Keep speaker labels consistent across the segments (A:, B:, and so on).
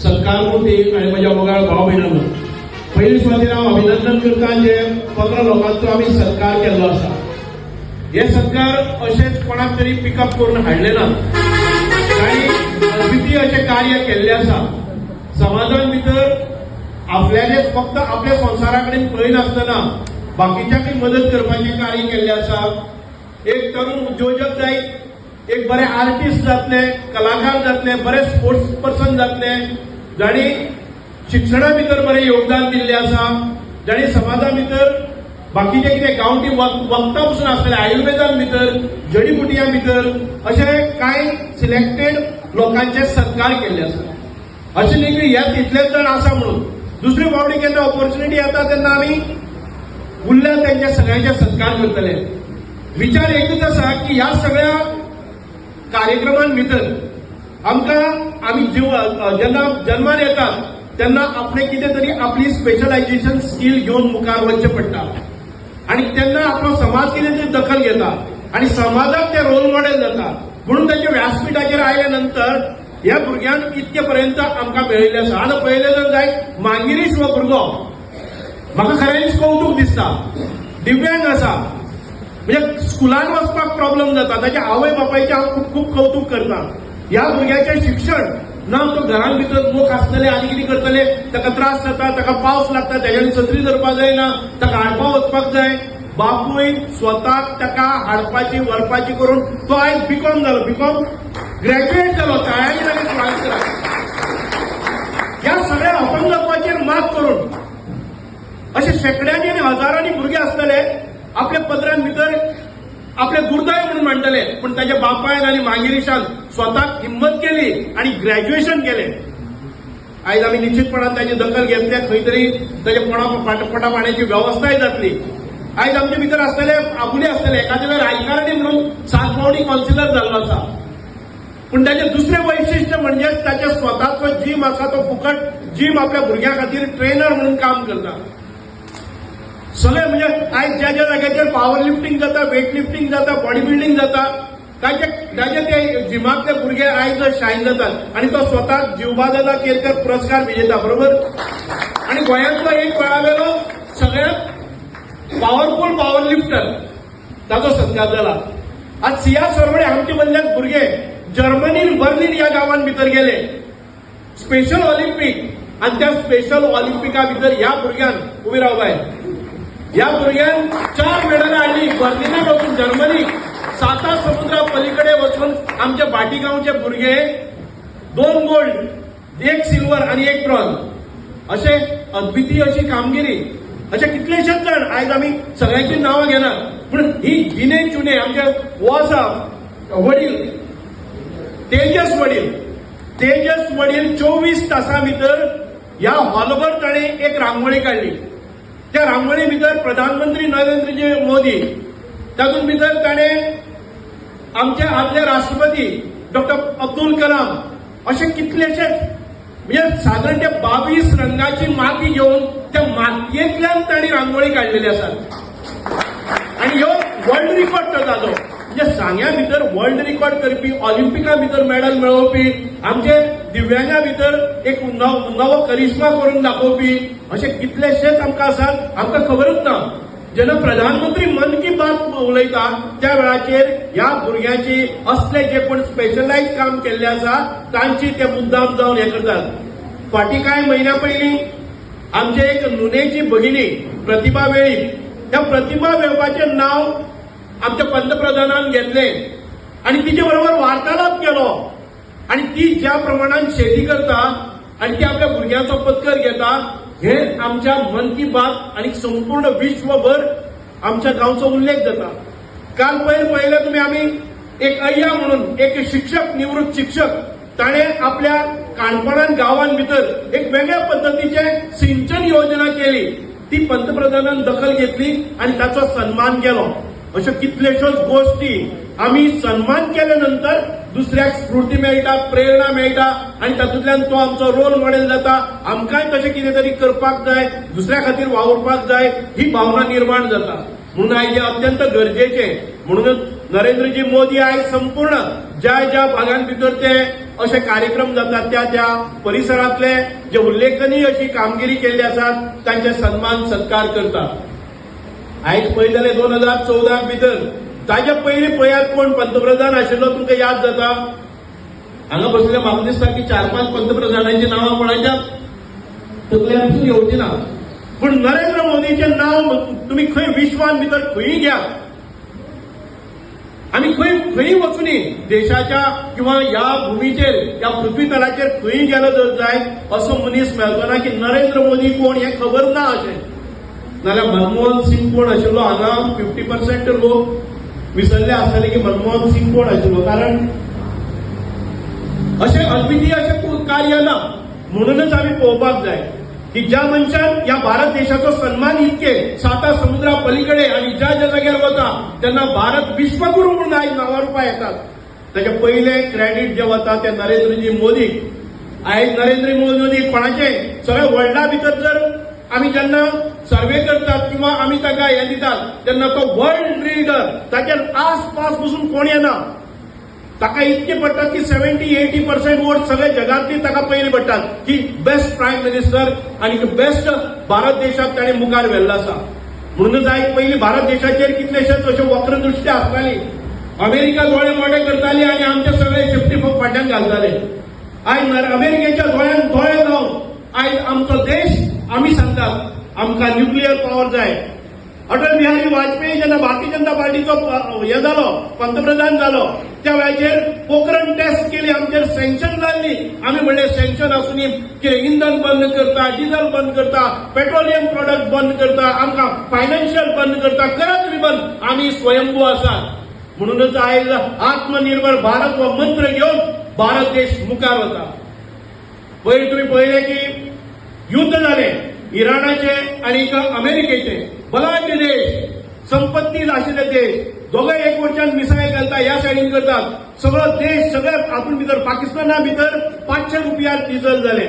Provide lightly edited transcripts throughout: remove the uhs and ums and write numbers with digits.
A: सत्कार मूर्ती आणि माझ्या मोगाळ भाव भयणांनो, पहिली सुवातेर हांव अभिनंदन करता जे 15 लोकांचो आमी सत्कार केल्लो आसा. हे सत्कार अशेच कोणाक तरी पिकअप करून हाडले ना. तांणी अद्वितीय अशें कार्य केल्लें आसा. समाजान भितर आपल्याचेच फक्त आपल्या संवसारा कडेन पळयनासतना बाकीच्यांकय मदत करपाचें कार्य केल्लें आसा. एक तरुण उद्योजक जायत, एक बरे आर्टिस्ट जातले, कलाकार जातले, बरे स्पोर्ट्स पर्सन जातले, जाणी शिक्षणा भितर बरें योगदान दिल्लें आसा, जाणी समाजा भितर बाकीचे कितें गांवठी वखदां पसून आसलेले आयुर्वेदान भितर, जडीबुटयां भितर अशे कांय सिलेक्टेड लोकांचे सत्कार केल्ले आसा. अशें न्ही की ह्यात इतलेच जाण आसा म्हणून. दुसरे फावटी केन्ना ऑपॉर्च्युनिटी येता तेन्ना आमी उरल्या त्यांच्या सगळ्यांचे सत्कार करतले. विचार एकच आसा की ह्या सगळ्या कार्यक्रमां भितर आमकां आमी जेन्ना जन्मार येतात तेन्ना आपले कितें तरी आपली स्पेशलायझेशन स्कील घेवन मुखार वचचें पडटा आणि तेन्ना आपलो समाज कितें तरी दखल घेता आणि समाजाक ते रोल मॉडेल जाता. म्हणून ताच्या व्यासपीठाचेर आयल्या नंतर ह्या भुरग्यांक इतके पर्यंत आमकां मेळिल्लें आसा. आतां पळयलें जर जायत मांगिरीश हो भुरगो म्हाका खऱ्यांनीच कौतूक दिसता. दिव्यांग आसा, म्हणजे स्कुलान वचपाक प्रॉब्लेम जाता. ताच्या आवय बापायचें हांव खूब खूब कौतूक करता. ह्या भुरग्याचें शिक्षण ना तो घरान भितर लोक आसतले आनी कितें करतले, ताका त्रास जाता, ताका पावस लागता, तेज्यान छत्री धरपाक जायना, ताका हाडपाक वचपाक जाय. बापूय स्वताक ताका हाडपाची व्हरपाची करून तो आयज बीकॉम जालो, बीकॉम ग्रॅज्युएट जालो, तयारी जाली ट्रान्सफर. ह्या सगळ्या अपंगत्वाचेर मात करून अशे शेकड्यांनी आनी हजारांनी भुरगे आसतले आपल्या पदरान भितर आपले दुर्दैव म्हणून मांडटले, पण ताच्या बापायन आनी मांगिरीशान स्वताक हिम्मत केली आणि ग्रॅज्युएशन केलें. आयज आमी निश्चितपणान ताची दखल घेतल्या, खंय तरी ताच्या पोटा पाण्याची व्यवस्थाय जातली. आयज आमचे भितर आसतले आबुले आसतले, एखाद्या वेळार राजकारणी म्हणून 7 फावटी कावन्सिलर जाल्लो आसा, पण ताचें दुसरें वैशिश्ट्य म्हणजे ताच्या स्वताचो जीम आसा तो फुकट जीम आपल्या भुरग्यां खातीर ट्रेनर म्हणून काम करता. सगळे म्हणजे आयज ज्या ज्या जाग्याचेर पॉवर लिफ्टिंग जाता, वेट लिफ्टिंग जाता, बॉडी बिल्डिंग जाता, ताचे ते जिमातले भुरगे आयज शायन जातात आणि तो स्वता जीवबादादा केरकर पुरस्कार विजेता, बरोबर. आणि गोंयांतलो एक वेळावेलो सगळ्यात पॉवरफुल पॉवर लिफ्टर ताचो सत्कार जाला. आज सिया सरवडे आमचे मदले भुरगे जर्मनीन बर्लिन ह्या गांवांत भितर गेले स्पेशल ऑलिंपिक, आणि त्या स्पेशल ऑलिंपिका भितर ह्या भुरग्यान उबी रावबाय, ह्या भुरग्यान 4 मेडलां हाडली. बर्लिनाक वचून जर्मनी 7 समुद्रा पलीकडे वचून आमचे भाटीगांवचे भुरगे 2 गोल्ड, 1 सिल्वर आणि 1 ब्रॉन्झ असे अद्वितीय अशी कामगिरी. अशे कितलेशेच जाण आयज आमी सगळ्यांची नांवां घेना, पूण ही गिने चुने आमचे हो आसा वडील तेजस वडील 24 तासां भितर ह्या हॉलभर ताणें एक रांगोळी काडली. त्या रांगोळी भितर प्रधानमंत्री नरेंद्रजी मोदी, तातूंत भितर ताणें आमचे आदले राष्ट्रपती डॉक्टर अब्दुल कलाम असे कितलेशेच म्हणजे साधारण ते 22 रंगाची माती घेऊन त्या मातयेंतल्यान तांणी रांगोळी काडलेली आसा. आणि ह्यो वर्ल्ड रिकॉर्ड तो ताजो, म्हणजे सांग्या भितर वर्ल्ड रिकॉर्ड करपी, ऑलिंपिका भितर मेडल मेळोवपी, आमचे दिव्यांगा भितर एक नवो करिश्मा करून दाखोवपी असे कितलेशेच आमकां आसात. आमकां खबरच ना. जेन्ना प्रधानमंत्री मन की बात उलयता त्या वेळाचेर ह्या भुरग्यांची असले जे कोण स्पेशलायज काम केल्ले आसा तांची ते मुद्दाम जावन हे करतात. फाटीं कांय म्हयन्या पयलीं आमचे एक नुनेची भगिनी प्रतिभा वेळीप, त्या प्रतिभा वेळपाचें नांव आमच्या पंतप्रधानान घेतलें आणि तिचे बरोबर वार्तालाप केलो. आणि ती ज्या प्रमाणात शेती करता आणि ती आपल्या भुरग्यांचो पत्कर घेता हे आमच्या मन की बात आणि संपूर्ण विश्वभर आमच्या गांवचो उल्लेख जाता. काल पहिले तुम्ही आम्ही एक अय्या म्हणून एक शिक्षक, निवृत्त शिक्षक, ताणें आपल्या काणकोणान गांवांत भितर एक वेगळ्या पद्धतीचे सिंचन योजना केली. ती पंतप्रधानान दखल घेतली आणि ताचो सन्मान केलो. अशा कितलेश्योच गोष्टी आम्ही सन्मान केल्यानंतर दुसऱ्याक स्फूर्ती मेळटा, प्रेरणा मेळटा आणि तातूंतल्यान तो आमचो रोल मॉडेल जाता. आमकांय तशें कितें तरी करपाक जाय, दुसऱ्या खातीर वावुरपाक जाय ही भावना निर्माण जाता. म्हणून आयज अत्यंत गरजेचें. म्हणूनच नरेंद्रजी मोदी आयज संपूर्ण ज्या ज्या भागांत भितर ते असे कार्यक्रम जातात त्या परिसरातले जे उल्लेखनीय अशी कामगिरी केल्ली आसात तांचे सन्मान सत्कार करतात। आयज पळयलेले 2014 भितर ताजे पयलीं पळयात कोण पंतप्रधान आशिल्लो तुमकां याद जाता? हांगा बसले म्हाका दिसता की 4-5 पंतप्रधानांची नांवां कोणाच्या तकल्यांतून येवची ना, पूण नरेंद्र मोदीचें नांव तुमी खंय विश्वान भितर खंयी घ्या, आमी खंयी वचूनी देशाच्या किंवा ह्या भुमीचेर ह्या पृथ्वी तलाचेर खंयी गेलो जर जायत असो मनीस मेळचो ना की नरेंद्र मोदी कोण हें खबर ना अशें। नाल्यार मनमोहन सिंग कोण आशिल्लो हांगा 50% लोक विसरले आसतले की मनमोहन सिंग कोण आशिल्लो, कारण अशें अद्वितीय अशें कार्य ना। म्हणूनच आमी पळोवपाक जाय की ज्या मनशान ह्या भारत देशाचो सन्मान इतके 7 समुद्रा पलीकडे आणि ज्या जाग्यार वता तेन्ना भारत विश्वगुरू म्हणून आयज नांवारूपा येतात, ताचे पयले क्रेडीट जे वता ते नरेंद्रजी मोदीक। आयज नरेंद्र मोदी कोणाचे सगळ्या वर्ल्डा भितर जर आमी जेन्ना सर्वे करतात किंवा आमी ताका हें दितात तेन्ना तो वर्ल्ड लीडर ताचे आसपास बसून कोण येना, ताका इतके पडटात की 70-80% वोट सगळे जगातली ताका पयली पडटात की बेस्ट प्रायम मिनिस्टर आणि बेस्ट भारत देशाक ताणें मुखार व्हेल्लो आसा। म्हणूनच आयज पयलीं भारत देशाचेर कितलेशेच अशे वक्रदृश्टी आसताली, अमेरिका दोळे मोठे करताली आणि आमचे सगळे शेपटी फाटल्यान घालताले। आयज अमेरिकेच्या दोळ्यान दोळे लावन आयज आमचो देश आमी सांगतात आमकां न्यूक्लियर पॉवर जाय। अटल बिहारी वाजपेयी जेन्ना भारतीय जनता पार्टीचो हे जालो पंतप्रधान जालो त्या वेळाचेर पोखरण टेस्ट केली, आमचेर सँक्शन जाल्ली, आमी म्हणलें सँक्शन आसून कितें इंधन बंद करता, डिझल बंद करता, पेट्रोलियम प्रोडक्ट बंद करता, आमकां फायनान्शियल बंद करता, करा तरी बंद, आमी स्वयंभू आसात। म्हणूनच आयज आत्मनिर्भर भारत हो मंत्र घेवन भारत देश मुखार वता। पयर तुमी पळयलें की युद्ध जालें इराणाचे आणि अमेरिकेचे, बलाढ्य देश, संपत्ती आशिल्ले देश, दोघे एक वटच्यान मिसायल घालता, ह्या सायडीन करतात, सगळो देश सगळे हातून भितर पाकिस्ताना भितर 500 रुपयार डिझल जाले।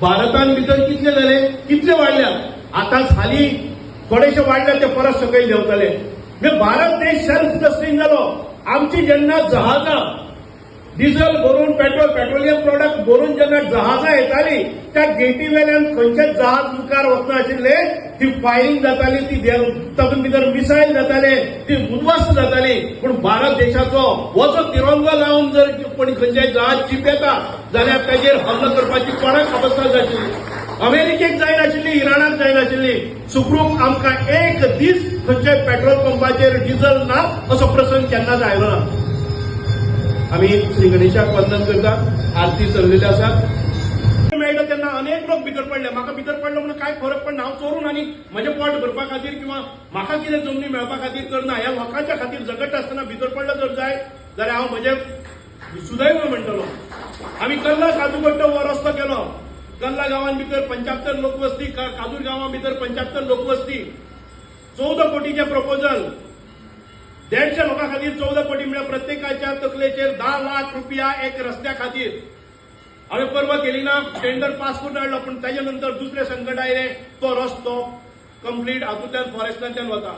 A: भारतान भितर कितले जाले, कितले वाडल्यात, आतांच हालीं थोडेशे वाडले ते परत सकयल देंवतले। म्हणजे भारत देश सेल्फ सस्टेन जालो। आमची जेन्ना जहाजां डिझल भरून पेट्रोलियम प्रोडक्ट भरून जेन्ना जहाजां येताली त्या गेटी वेल्यान खंयचेच जहाज मुखार वचना आशिल्ले, ती फायरिंग जाताली, ती तातूंत भितर मिसायल जाताले, ती उद्ध्वस्त जाताली। पूण भारत देशाचो हो जो तिरंगो लावन जर कोणी खंयचेय जहाज चीप येता जाल्यार ताचेर हल्लो करपाची कोणाक अवस्था जातली। अमेरिकेक जायनाशिल्ली, इराणाक जायनाशिल्ली, सुखरूप आमकां एक दीस खंयच्याय पेट्रोल पंपाचेर डिझल ना असो प्रसंग केन्नाच आयलो ना। आमी श्री गणेशाक वंदन करतात, आरती चल्लेली आसात। मेळटा तेन्ना अनेक लोक भितर पडले, म्हाका भितर पडलो म्हणून काय फरक पडना, हांव चोरून आनी म्हजें पोट भरपा खातीर किंवा म्हाका कितें जमनी मेळपा खातीर करना, ह्या लोकांच्या खातीर झगडटा आसतना भितर पडलो जर जाय जाल्यार हांव म्हजें सुदैव म्हणटलो। आमी कल्ला काजूगट्टो हो रस्तो केलो, कल्ला गांवां भितर 75 लोकवस्ती, काजूर गांवां भितर 75 लोकवस्ती, 14 कोटीचें प्रपोजल, 150 लोकां खातीर 14 कोटी म्हळ्यार प्रत्येकाच्या तकलेचेर 10 लाख रुपया एक रस्त्या खातीर। हांवें परवा केली ना टेंडर पास करून हाडलो, पूण ताजे नंतर दुसरे संकट आयले, तो रस्तो कंप्लीट हातूंतल्यान फॉरेस्टांतल्यान वता।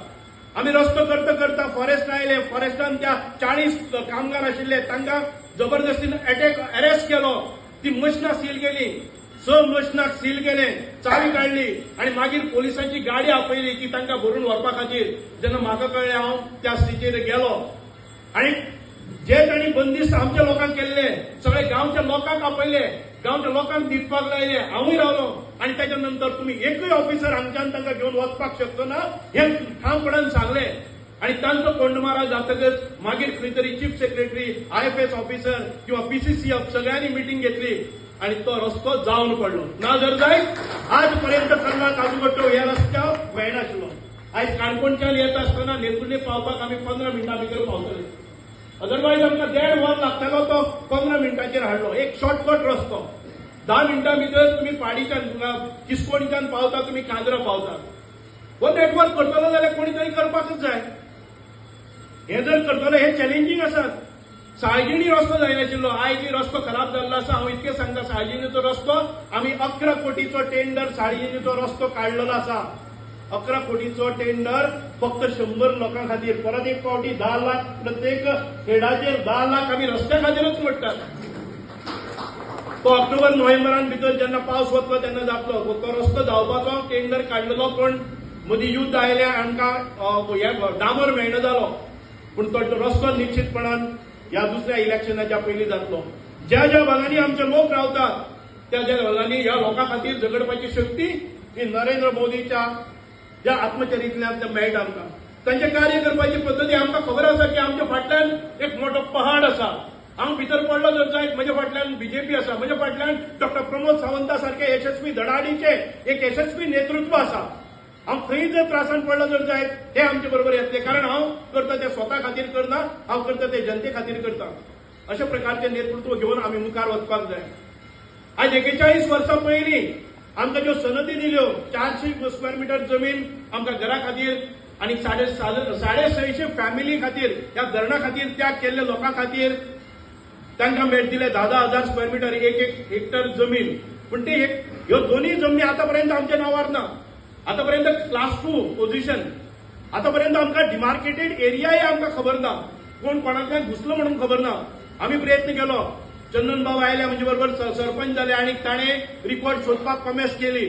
A: आमी रस्तो करता करता फॉरेस्ट आयले, फॉरेस्टान त्या 40 कामगार आशिल्ले तांकां जबरदस्तीन अरेस्ट केलो, ती मशिनां सील केली, 6 मशिनाक सील केले, चावी काडली आणि मागीर पोलिसांची गाडी आपयली की तांकां भरून व्हरपा खातीर। जेन्ना म्हाका कळ्ळें हांव त्या स्थितीर गेलो आणि जे तांणी बंदिस्त आमच्या लोकांक केल्ले सगळे गांवच्या लोकांक आपयले, गांवच्या लोकांक दिवपाक लायले, हांवूय रावलो आणि त्याच्या नंतर तुम्ही एकूय ऑफिसर हांगच्यान तांकां घेवन वचपाक शकचो ना हें ठामपणान सांगलें। आणि तांचो कोंडमारा जातकच मागीर खंय तरी चीफ सेक्रेटरी, IFS ऑफिसर किंवा PCC सगळ्यांनी मिटींग घेतली आणि तो रस्तो जावन पडलो। ना जर जाय आज पर्यंत कल्ला काजूगट्टो ह्या रस्त्यावर मेळनाशिल्लो। आयज काणकोणच्यान येता आसतना नेतुर्ले पावपाक आमी 15 मिनटां भितर पावतले, अदरवायज आमकां 1.5 वर लागतालो, तो 15 मिनटांचेर हाडलो। एक शॉर्टकट रस्तो, 10 मिनटां भितर तुमी पाडीच्यान किस्कोणच्यान पावता, तुमी कांद्रा पावता। हो नेटवर्क करतलो जाल्यार कोणी तरी करपाकच जाय। हे जर करतलो हे चॅलेंजींग आसात। साळजिणी रस्तो जायनाशिल्लो, आयज रस्तो खराब जाल्लो आसा। हांव इतकें सांगता, साळजिणीचो रस्तो आमी 11 कोटीचो टेंडर साळजिणीचो रस्तो काडलेलो आसा। 11 कोटीचो टेंडर फक्त 100 लोकां खातीर, परत एक फावटी 10 लाख प्रत्येक हेडाचेर 10 लाख आमी रस्त्या खातीरच मोडटात। तो ऑक्टोबर नोव्हेंबरान भितर जेन्ना पावस वतलो तेन्ना जातलो. तो रस्तो जावपाचो टेंडर काडलेलो पण मदीं युद्ध आयलें आमकां डांबर मेळना जालो. पूण तो रस्तो निश्चितपणान ह्या दुसऱ्या इलेक्शनाच्या पयलीं जातलो. ज्या ज्या भागांनी आमचे लोक रावतात त्या ज्या भागांनी ह्या लोकां खातीर झगडपाची शक्ती ही नरेंद्र मोदीच्या ज्या आत्मचरित्रांतल्यान मेळटा आमकां. तांचे कार्य करपाची पद्दती आमकां खबर आसा की आमच्या फाटल्यान एक मोठो पहाड आसा. हांव भितर पडलो जर जायत म्हज्या फाटल्यान बीजेपी आसा, म्हज्या फाटल्यान डॉक्टर प्रमोद सावंता सारखे यशस्वी धडाडीचे एक यशस्वी नेतृत्व आसा. हांव खंय जर त्रासान पडलो जर जायत ते आमचे बरोबर येतले, कारण हांव करता ते स्वता खातीर करना, हांव करता ते जनते खातीर करता. अशा प्रकारचे नेतृत्व घेवन आमी मुखार वचपाक जाय. आज 41 वर्सां पयलीं आमकां ज्यो सनदी दिल्यो 400 स्क्वेअर मिटर जमीन आमकां घरा खातीर आनी 650 फॅमिली खातीर त्या धरणा खातीर त्याग केल्ल्या लोकां खातीर तांकां दिले 10,000 स्क्वेअर मिटर एक हेक्टर जमीन. पूण ते ह्यो दोनूय जमनी आतापर्यंत आमच्या नांवार ना. आतापर्यंत क्लास 2 पोझिशन, आतापर्यंत आमकां डिमार्केटेड एरियाय आमकां खबर ना, कोण कोणाक घुसलो म्हणून खबर ना. आमी प्रयत्न केलो, चंदन बाब आयले म्हणजे बरोबर सरपंच जाले आनी ताणें रिपोर्ट सोदपाक कमेस केली.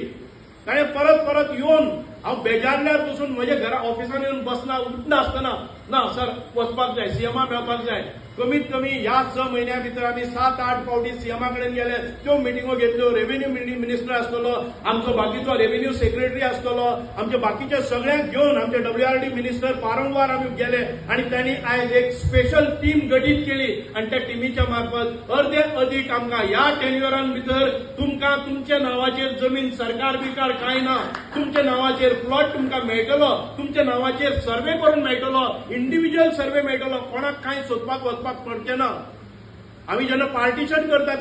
A: ताणें परत परत येवन हांव बेजारल्यार पसून म्हज्या घरा ऑफिसान येवन बसना, उठना आसतना ना सर वचपाक जाय, सीएमा मेळपाक जाय. कमीत कमी ह्या 6 म्हयन्या भितर आमी 7-8 फावटी सीएमा कडेन गेले, त्यो मिटिंगो घेतल्यो. रेव्हेन्यू मिनिस्टर आसतलो, आमचो बाकीचो रेव्हेन्यू सेक्रेटरी आसतलो, आमचे बाकीचे सगळ्यांक घेवन आमचे WRD मिनिस्टर वारंवार आमी गेले आणि त्यांनी आयज एक स्पेशल टीम गठीत केली आणि त्या टीमीच्या मार्फत अर्दे अदीक आमकां ह्या टेन्युअरान भितर तुमकां तुमच्या नांवाचेर जमीन सरकार बिकार कांय ना, तुमच्या नांवाचेर प्लॉट तुमकां मेळटलो, तुमच्या नांवाचेर सर्वे करून मेळटलो, इंडिव्हिज्युअल सर्वे मेळटलो, कोणाक कांय सोदपाक वचपाक पडचें ना. आमी जेन्ना पार्टिशन करता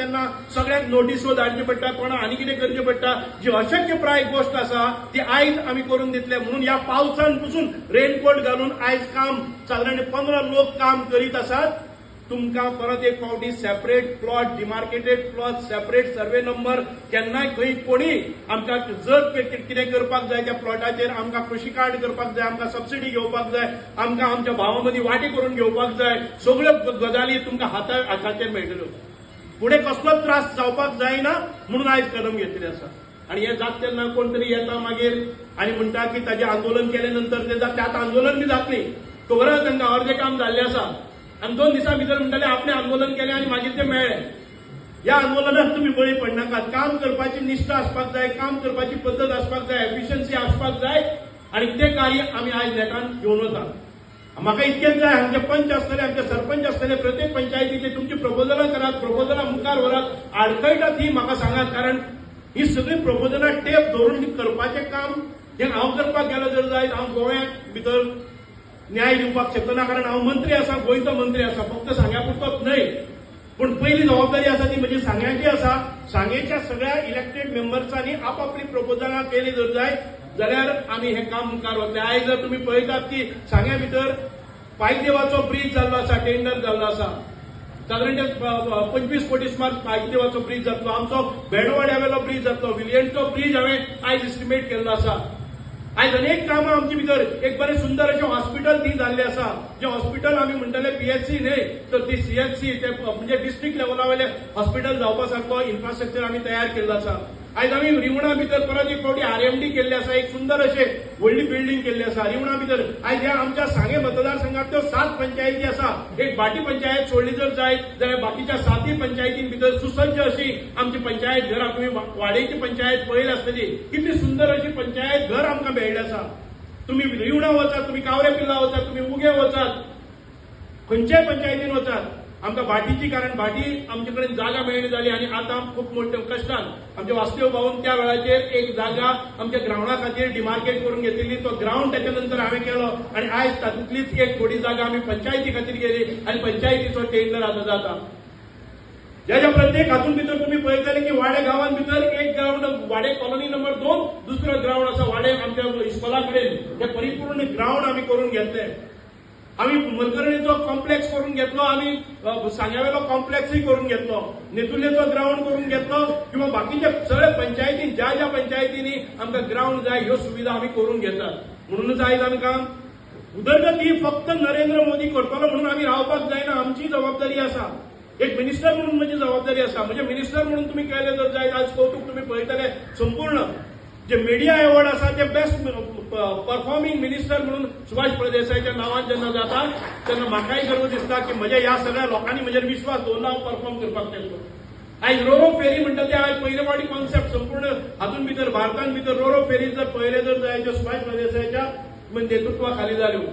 A: तेन्ना सगळ्यांक नोटीसो धाडच्यो पडटा, कोणा आनी कितें करचें पडटा. जी अशक्यप्राय गोष्ट आसा ती आयज आमी करून दितले. म्हणून ह्या पावसान पसून रेनकोट घालून आयज काम सादारण 15 लोक काम करीत आसात. तुमकां परत एक फावटी separate plot, demarcated plot, separate survey number, केन्नाय खंय कोणी आमकां जर कितें करपाक जाय त्या प्लॉटाचेर आमकां कृशी कार्ड करपाक जाय, आमकां सबसिडी घेवपाक जाय, आमकां आमच्या भावां मदीं वांटे करून घेवपाक जाय, सगळ्यो गजाली तुमकां हाताचेर मेळटल्यो. फुडें कसलोच त्रास जावपाक जायना म्हणून आयज कदम घेतलें आसा. आनी हें जाता तेन्ना कोण तरी येता मागीर आनी म्हणटा की ताजें आंदोलन केले नंतर त्यात आंदोलन बी जातली. खबर आसा तांकां अर्दें काम जाल्लें आसा आणि 2 दिसां भितर म्हणटाले आपणे आंदोलन केलें आनी मागीर ते मेळ्ळे. ह्या आंदोलनात तुम्ही बळी पडनाकात. काम करपाची निष्ठा आसपाक जाय, काम करपाची पद्दत आसपाक जाय, एफिशियन्सी आसपाक जाय आणि ते कार्य आमी आयज नेटान घेवन वता. म्हाका इतकेंच जाय, आमचे पंच आसतले, आमचे सरपंच आसतले, प्रत्येक पंचायतीचे तुमची प्रपोजलां करात, प्रपोजलां मुखार व्हरात, आडखळटात ही म्हाका सांगात. कारण ही सगळी प्रपोजलां टेप धरून करपाचें काम हें हांव करपाक गेलो जर जायत हांव गोंयांत भितर न्याय दिवपाक शकना. कारण हांव मंत्री आसा, गोंयचो मंत्री आसा, फक्त सांग्या पुरतोच न्हय. पूण पयली जबाबदारी आसा ती म्हणजे सांग्याची आसा. सांगेच्या सगळ्या इलेक्टेड मेंबर्सांनी आपापली प्रपोजलां केली जर जायत जाल्यार आमी हें काम मुखार वतले. आयज जर तुमी पळयतात की सांग्या भितर पायदेवाचो ब्रीज जाल्लो आसा, टेंडर जाल्लो आसा, सादारण 25 कोटी सुमार पायदेवाचो ब्रीज जातलो. आमचो बेडवाड्यावेलो ब्रीज जातलो, विलियन्सचो ब्रीज हांवें आयज एस्टिमेट केल्लो आसा. आयज अनेक कामां आमची भितर एक बरें सुंदर अशें हॉस्पिटल ती जाल्लें आसा. जे हॉस्पिटल आमी म्हणटले PHC न्हय तर ती CHC ते म्हणजे डिस्ट्रिक्ट लेवला वयले हॉस्पिटल जावपा सारको इन्फ्रास्ट्रक्चर आमी तयार केल्लो आसा. आयज आमी रिवणा भितर परत एक फावटी RMD केल्ली आसा, एक सुंदर अशें व्हडली बिल्डींग केल्ली आसा रिवणा भितर. आयज ह्या आमच्या सांगे मतदारसंघांतल्यो 7 पंचायती आसा. एक भाटी पंचायत सोडली जर जायत जाल्यार बाकीच्या 7 पंचायतीं भितर सुसज्ज अशी आमची पंचायत घर, तुम्ही वाडेची पंचायत पळयली आसतली, कितली सुंदर अशी पंचायत घर आमकां मेळ्ळी आसा. तुम्ही रिवणा वचात, तुम्ही कावरे पिल्ला वचात, तुम्ही उगे वचात, खंयच्याय पंचायतीन वचात, आमकां भाटीची, कारण भाटी आमचे कडेन जागा मेळना जाली आनी आतां खूब मोठ्या कश्टान आमचे वासुदेव भाऊन त्या वेळाचेर एक जागा आमच्या ग्रावंडा खातीर डिमार्केट करून घेतिल्ली. तो ग्रावंड त्याच्या नंतर हांवें केलो आनी आयज तातूंतलीच एक थोडी जागा आमी पंचायती खातीर गेली आनी पंचायतीचो टेंडर आतां जाता. ज्या प्रत्येक हातून भितर तुम्ही पळयतले की वाडे गांवांत भितर एक ग्रावंड, वाडे कॉलनी नंबर 2 दुसरो ग्रावंड आसा वाडे आमच्या इस्कॉला कडेन. हे परिपूर्ण ग्रावंड आमी करून घेतले. आमी मलकरणीचो कॉम्प्लेक्स करून घेतलो, आमी सांग्यावेलो कॉम्प्लेक्सय करून घेतलो, नेतुर्लेचो ग्रावंड करून घेतलो, किंवा बाकीच्या सगळ्या पंचायतीन ज्या पंचायतींनी आमकां ग्रावंड जाय ह्यो सुविधा आमी करून घेतात. म्हणूनच आयज आमकां उदरगत ही फक्त नरेंद्र मोदी करतलो म्हणून आमी रावपाक जायना. आमची जबाबदारी आसा. एक मिनिस्टर म्हणून म्हजी जबाबदारी आसा. म्हणजे मिनिस्टर म्हणून तुम्ही केले जर जायत आज कौतुक तुम्ही पळयतले संपूर्ण जे मिडिया अवॉर्ड आसा ते बेस्ट परफॉर्मिंग मिनिस्टर म्हणून सुभाष प्रदेसाईच्या नांवान जेन्ना जाता तेन्ना म्हाकाय गर्व दिसता की म्हज्या ह्या सगळ्या लोकांनी म्हजेर विश्वास दवरला हांव परफॉर्म करपाक तेंचो. आयज रोरो फेरी म्हणटा ते आज पयले फावटी कॉन्सेप्ट संपूर्ण हातून भितर भारतान भितर रोरो फेरी जर पळयले जर जायचे सुभाष प्रदेसाईच्या नेतृत्वा खाली जाल्यो.